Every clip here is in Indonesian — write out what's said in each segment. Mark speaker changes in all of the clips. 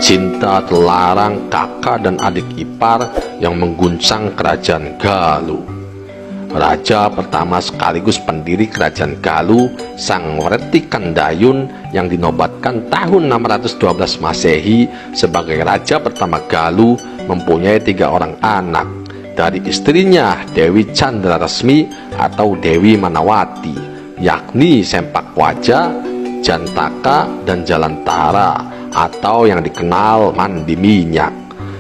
Speaker 1: Cinta terlarang kakak dan adik ipar yang mengguncang kerajaan Galuh. Raja pertama sekaligus pendiri kerajaan Galuh, Sang Werti Kandayun, yang dinobatkan tahun 612 Masehi sebagai raja pertama Galuh, mempunyai 3 orang anak dari istrinya Dewi Candraresmi atau Dewi Manawati, yakni Sempakwaja, Jantaka, dan Jalantara atau yang dikenal Mandi Minyak.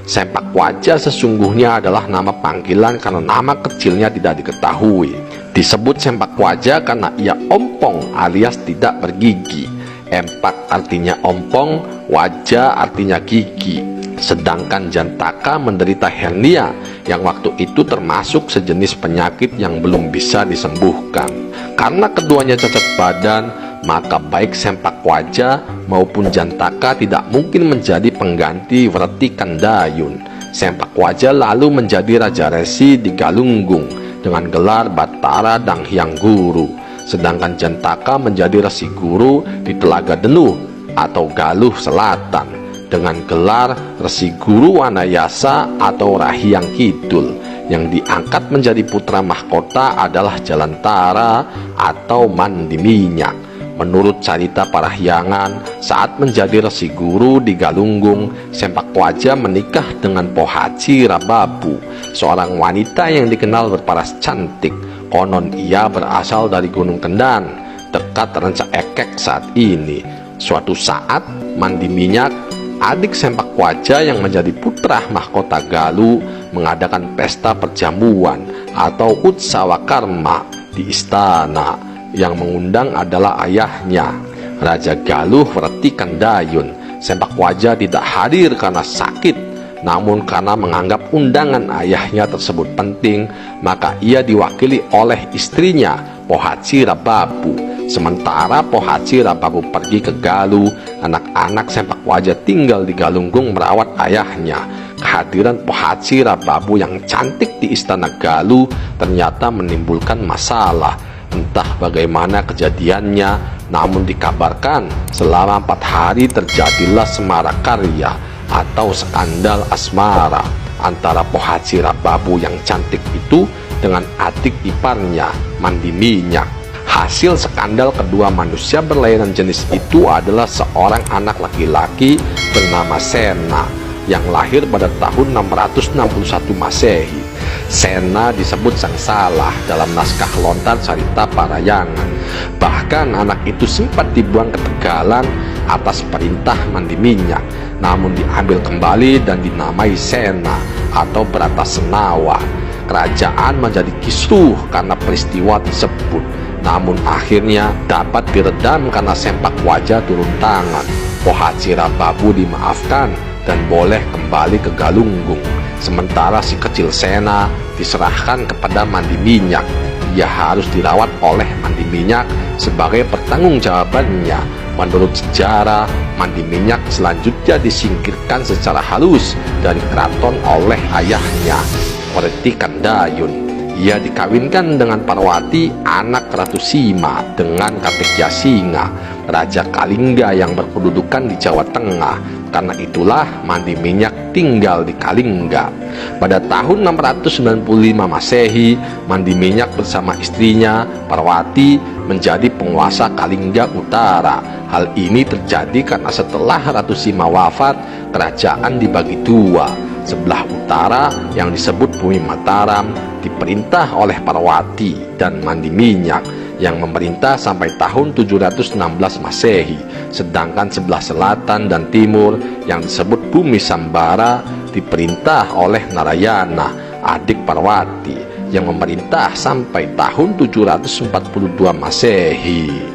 Speaker 1: Sempakwaja sesungguhnya adalah nama panggilan karena nama kecilnya tidak diketahui. Disebut Sempakwaja karena ia ompong alias tidak bergigi. Empak artinya ompong, wajah artinya gigi. Sedangkan Jantaka menderita hernia yang waktu itu termasuk sejenis penyakit yang belum bisa disembuhkan. Karena keduanya cacat badan, maka baik Sempakwaja maupun Jantaka tidak mungkin menjadi pengganti Werti Kandayun. Sempakwaja lalu menjadi Raja Resi di Galunggung dengan gelar Batara Danghyang Guru, sedangkan Jantaka menjadi Resi Guru di Telaga Denuh atau Galuh Selatan dengan gelar Resi Guru Wanayasa atau Rahyang Kidul. Yang diangkat menjadi putra mahkota adalah Jalantara atau Mandi Minyak. Menurut cerita parahyangan, saat menjadi Resi Guru di Galunggung, Sempakwaja menikah dengan Pohaci Rababu, seorang wanita yang dikenal berparas cantik. Konon ia berasal dari Gunung Kendan, dekat Ranca Ekek saat ini. Suatu saat, Mandi Minyak, adik Sempakwaja yang menjadi putra mahkota Galuh, mengadakan pesta perjamuan atau Utsawakarma di istana. Yang mengundang adalah ayahnya, Raja Galuh Werti Kandayun. Sempakwaja tidak hadir karena sakit, namun karena menganggap undangan ayahnya tersebut penting, maka ia diwakili oleh istrinya Pohaci Rababu. Sementara Pohaci Rababu pergi ke Galuh, anak-anak Sempakwaja tinggal di Galunggung merawat ayahnya. Kehadiran Pohaci Rababu yang cantik di istana Galuh ternyata menimbulkan masalah. Entah bagaimana kejadiannya, namun dikabarkan selama 4 hari terjadilah semara karya atau skandal asmara antara Pohaci Rababu yang cantik itu dengan adik iparnya Mandi Minyak. Hasil skandal kedua manusia berlainan jenis itu adalah seorang anak laki-laki bernama Sena yang lahir pada tahun 661 Masehi. Sena disebut sang salah dalam naskah lontar cerita parahyangan. Bahkan anak itu sempat dibuang ke Tegalan atas perintah Mandi Minyak, namun diambil kembali dan dinamai Sena atau Bratasenawa. Kerajaan menjadi kisruh karena peristiwa tersebut, namun akhirnya dapat diredam karena Sempakwaja turun tangan. Pohaci Rababu dimaafkan dan boleh kembali ke Galunggung. Sementara si kecil Sena diserahkan kepada Mandi Minyak. Ia harus dirawat oleh Mandi Minyak sebagai pertanggungjawabannya. Menurut sejarah, Mandi Minyak selanjutnya disingkirkan secara halus dari keraton oleh ayahnya, Werti Kandayun. Ia dikawinkan dengan Parwati, anak Ratu Sima, dengan Katekya Singa, Raja Kalingga yang berkedudukan di Jawa Tengah. Karena itulah Mandi Minyak tinggal di Kalingga. Pada tahun 695 Masehi, Mandi Minyak bersama istrinya Parwati menjadi penguasa Kalingga Utara. Hal ini terjadi karena setelah Ratu Sima wafat, kerajaan dibagi dua. Sebelah utara yang disebut Bumi Mataram diperintah oleh Parwati dan Mandi Minyak yang memerintah sampai tahun 716 Masehi, sedangkan sebelah selatan dan timur yang disebut Bumi Sambara diperintah oleh Narayana, adik Parwati, yang memerintah sampai tahun 742 Masehi.